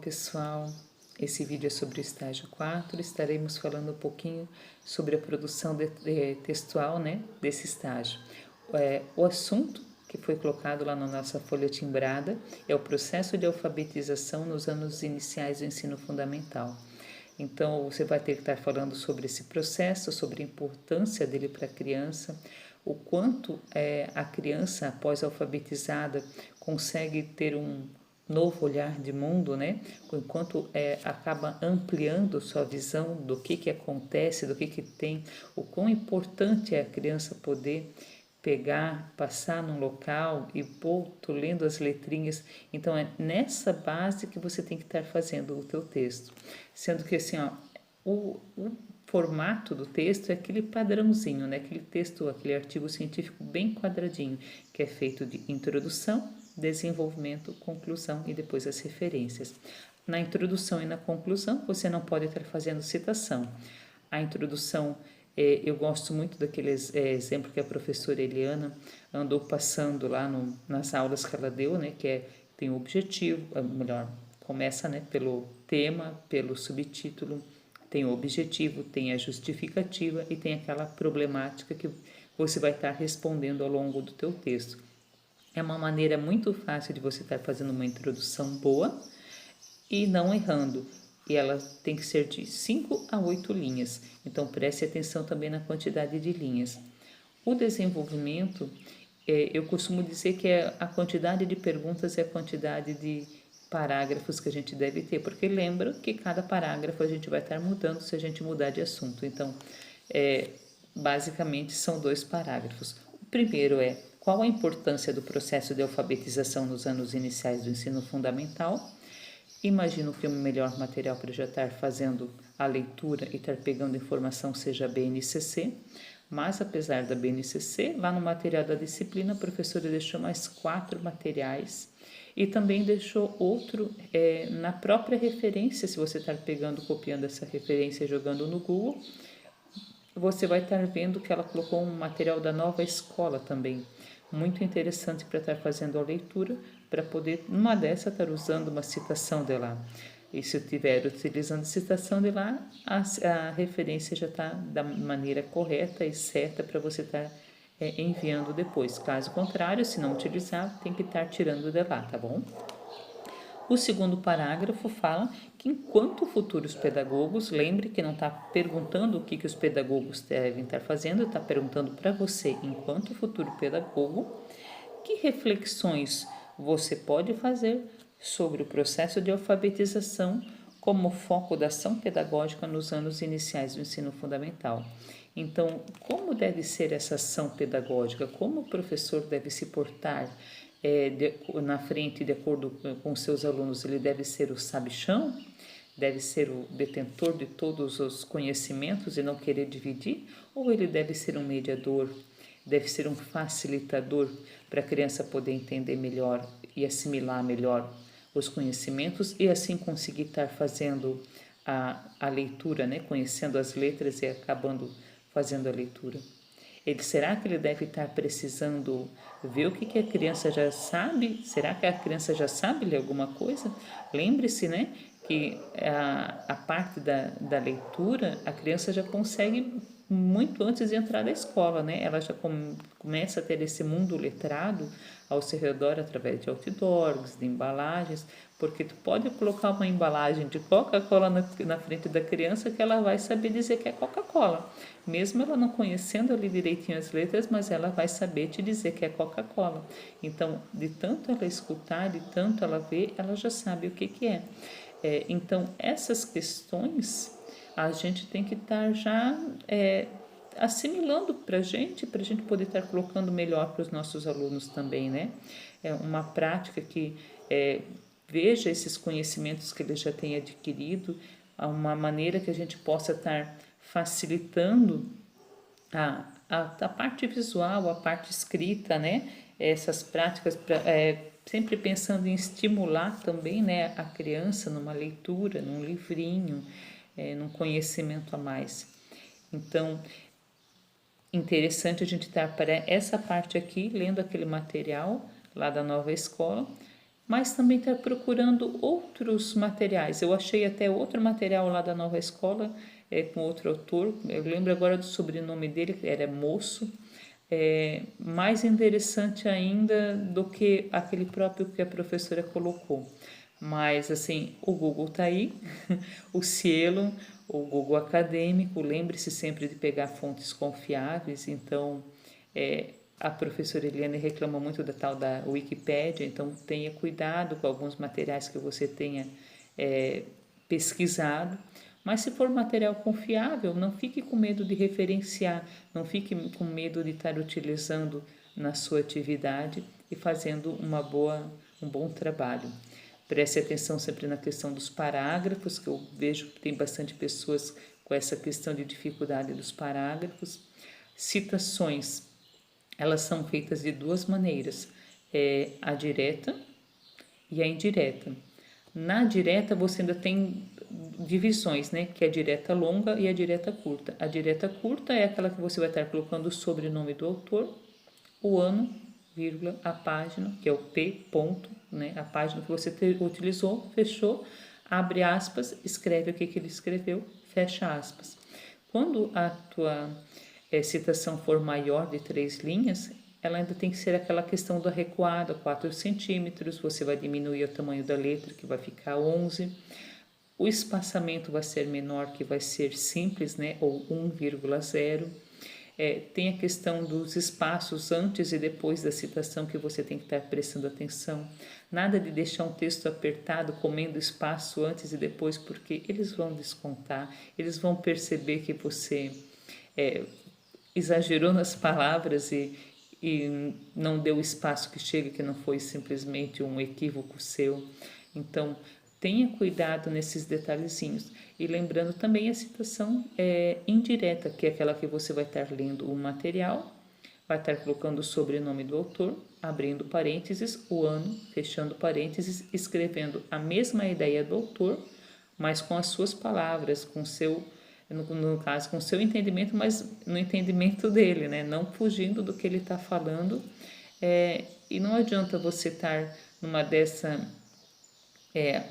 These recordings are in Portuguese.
pessoal, esse vídeo é sobre o estágio 4, estaremos falando um pouquinho sobre a produção textual, né, desse estágio. O assunto que foi colocado lá na nossa folha timbrada é o processo de alfabetização nos anos iniciais do ensino fundamental. Então, você vai ter que estar falando sobre esse processo, sobre a importância dele para a criança, o quanto a criança, após alfabetizada, consegue ter um novo olhar de mundo, né? Enquanto acaba ampliando sua visão do que acontece, do que tem, o quão importante é a criança poder pegar, passar num local e tô lendo as letrinhas. Então é nessa base que você tem que estar fazendo o teu texto, sendo que assim, ó, o formato do texto é aquele padrãozinho, né? Aquele texto, aquele artigo científico bem quadradinho, que é feito de introdução, desenvolvimento, conclusão e depois as referências. Na introdução e na conclusão, você não pode estar fazendo citação. A introdução, eu gosto muito daquele exemplo que a professora Eliana andou passando lá nas aulas que ela deu, né? Que tem o objetivo, melhor, começa, né, pelo tema, pelo subtítulo, tem o objetivo, tem a justificativa e tem aquela problemática que você vai estar respondendo ao longo do teu texto. É uma maneira muito fácil de você estar fazendo uma introdução boa e não errando. E ela tem que ser de 5 a 8 linhas. Então, preste atenção também na quantidade de linhas. O desenvolvimento, eu costumo dizer que a quantidade de perguntas é a quantidade de parágrafos que a gente deve ter, porque lembra que cada parágrafo a gente vai estar mudando se a gente mudar de assunto. Então, basicamente são 2 parágrafos. O primeiro é: qual a importância do processo de alfabetização nos anos iniciais do ensino fundamental? Imagino que o melhor material para já estar fazendo a leitura e estar pegando informação seja a BNCC, mas apesar da BNCC, lá no material da disciplina, a professora deixou mais 4 materiais e também deixou outro na própria referência. Se você estar pegando, copiando essa referência e jogando no Google, você vai estar vendo que ela colocou um material da Nova Escola também, muito interessante para estar fazendo a leitura, para poder, numa dessa, estar usando uma citação de lá. E se eu estiver utilizando citação de lá, a referência já está da maneira correta e certa para você estar enviando depois. Caso contrário, se não utilizar, tem que estar tirando de lá, tá bom? O segundo parágrafo fala que, enquanto futuros pedagogos, lembre que não está perguntando o que os pedagogos devem estar fazendo, está perguntando para você, enquanto futuro pedagogo, que reflexões você pode fazer sobre o processo de alfabetização como foco da ação pedagógica nos anos iniciais do ensino fundamental. Então, como deve ser essa ação pedagógica? Como o professor deve se portar na frente, de acordo com seus alunos? Ele deve ser o sabichão? Deve ser o detentor de todos os conhecimentos e não querer dividir? Ou ele deve ser um mediador? Deve ser um facilitador para a criança poder entender melhor e assimilar melhor os conhecimentos e assim conseguir estar fazendo a leitura, né? Conhecendo as letras e acabando fazendo a leitura. Será que ele deve estar precisando ver o que a criança já sabe? Será que a criança já sabe ler alguma coisa? Lembre-se, né, que a parte da leitura, a criança já consegue muito antes de entrar na escola, né? Ela já começa a ter esse mundo letrado ao seu redor através de outdoors, de embalagens, porque tu pode colocar uma embalagem de Coca-Cola na frente da criança que ela vai saber dizer que é Coca-Cola. Mesmo ela não conhecendo ali direitinho as letras, mas ela vai saber te dizer que é Coca-Cola. Então, de tanto ela escutar, de tanto ela ver, ela já sabe o que é. Então, essas questões a gente tem que estar já assimilando para a gente poder estar colocando melhor para os nossos alunos também, né? É uma prática que veja esses conhecimentos que ele já tem adquirido, uma maneira que a gente possa estar facilitando a parte visual, a parte escrita, né? Essas práticas, sempre pensando em estimular também, né, a criança numa leitura, num livrinho, num conhecimento a mais. Então, interessante a gente estar para essa parte aqui, lendo aquele material lá da Nova Escola, mas também estar procurando outros materiais. Eu achei até outro material lá da Nova Escola, com outro autor, eu lembro agora do sobrenome dele, que era Moço, mais interessante ainda do que aquele próprio que a professora colocou. Mas, assim, o Google está aí, o Cielo, o Google Acadêmico, lembre-se sempre de pegar fontes confiáveis. Então, a professora Eliane reclama muito da tal da Wikipédia, então tenha cuidado com alguns materiais que você tenha pesquisado. Mas se for material confiável, não fique com medo de referenciar, não fique com medo de estar utilizando na sua atividade e fazendo um bom trabalho. Preste atenção sempre na questão dos parágrafos, que eu vejo que tem bastante pessoas com essa questão de dificuldade dos parágrafos. Citações, elas são feitas de duas maneiras, a direta e a indireta. Na direta você ainda tem divisões, né? Que é a direta longa e a direta curta. A direta curta é aquela que você vai estar colocando o sobrenome do autor, o ano, vírgula, a página, que é o P ponto, né? A página que você utilizou, fechou, abre aspas, escreve o que ele escreveu, fecha aspas. Quando a tua citação for maior de 3 linhas, ela ainda tem que ser aquela questão da recuada, 4 centímetros, você vai diminuir o tamanho da letra, que vai ficar 11. O espaçamento vai ser menor, que vai ser simples, né? Ou 1,0. Tem a questão dos espaços antes e depois da citação que você tem que estar prestando atenção. Nada de deixar um texto apertado, comendo espaço antes e depois, porque eles vão descontar, eles vão perceber que você exagerou nas palavras e não deu o espaço que chega, que não foi simplesmente um equívoco seu. Então, tenha cuidado nesses detalhezinhos. E lembrando também a citação indireta, que é aquela que você vai estar lendo o material, vai estar colocando o sobrenome do autor, abrindo parênteses, o ano, fechando parênteses, escrevendo a mesma ideia do autor, mas com as suas palavras, com seu, no caso, com o seu entendimento, mas no entendimento dele, né? Não fugindo do que ele está falando. E não adianta você estar numa dessa...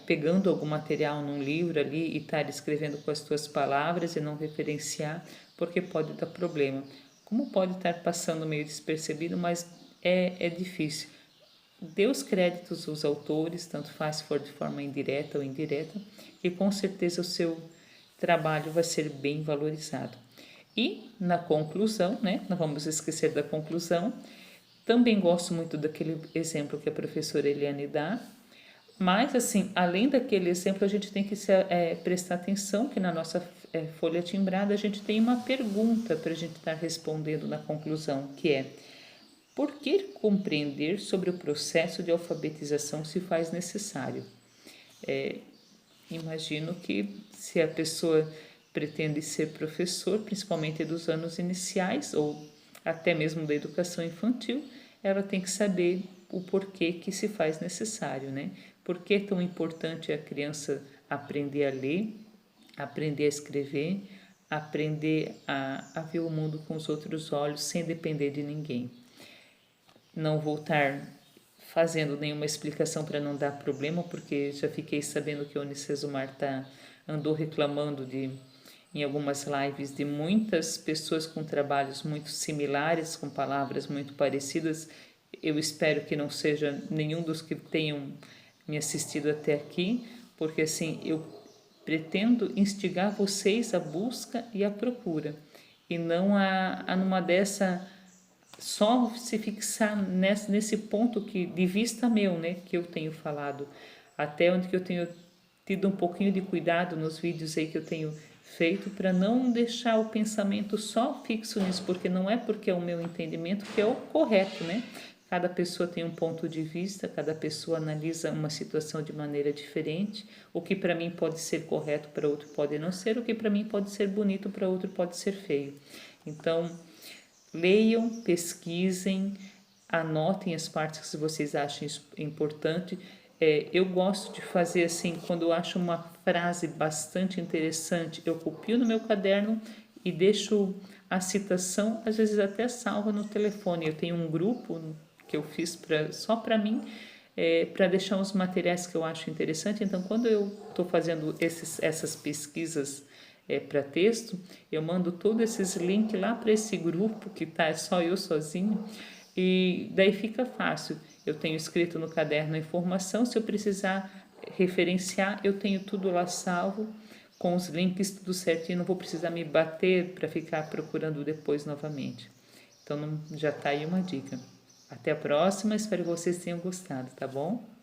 pegando algum material num livro ali e estar escrevendo com as tuas palavras e não referenciar, porque pode dar problema. Como pode estar passando meio despercebido, mas é difícil. Dê os créditos aos autores, tanto faz se for de forma indireta ou indireta, e com certeza o seu trabalho vai ser bem valorizado. E na conclusão, né, não vamos esquecer da conclusão, também gosto muito daquele exemplo que a professora Eliane dá, mas, assim, além daquele exemplo, a gente tem que prestar atenção que na nossa folha timbrada a gente tem uma pergunta para a gente estar respondendo na conclusão, que é: por que compreender sobre o processo de alfabetização se faz necessário? Imagino que se a pessoa pretende ser professor, principalmente dos anos iniciais ou até mesmo da educação infantil, ela tem que saber o porquê que se faz necessário, né? Por que é tão importante a criança aprender a ler, aprender a escrever, aprender a ver o mundo com os outros olhos sem depender de ninguém. Não vou estar fazendo nenhuma explicação para não dar problema, porque já fiquei sabendo que a Unicesumar andou reclamando em algumas lives de muitas pessoas com trabalhos muito similares, com palavras muito parecidas. Eu espero que não seja nenhum dos que tenham me assistido até aqui, porque assim, eu pretendo instigar vocês à busca e à procura, e não a numa dessa só se fixar nesse ponto que de vista meu, né, que eu tenho falado, até onde que eu tenho tido um pouquinho de cuidado nos vídeos aí que eu tenho feito para não deixar o pensamento só fixo nisso, porque não é porque é o meu entendimento que é o correto, né? Cada pessoa tem um ponto de vista, cada pessoa analisa uma situação de maneira diferente. O que para mim pode ser correto, para outro pode não ser. O que para mim pode ser bonito, para outro pode ser feio. Então, leiam, pesquisem, anotem as partes que vocês acham importante. Eu gosto de fazer assim, quando eu acho uma frase bastante interessante, eu copio no meu caderno e deixo a citação, às vezes até salva no telefone. Eu tenho um grupo que eu fiz só para mim, para deixar os materiais que eu acho interessante. Então, quando eu estou fazendo essas pesquisas para texto, eu mando todos esses links lá para esse grupo que tá só eu sozinho, e daí fica fácil. Eu tenho escrito no caderno a informação, se eu precisar referenciar, eu tenho tudo lá salvo, com os links tudo certinho, não vou precisar me bater para ficar procurando depois novamente. Então já tá aí uma dica. Até a próxima, espero que vocês tenham gostado, tá bom?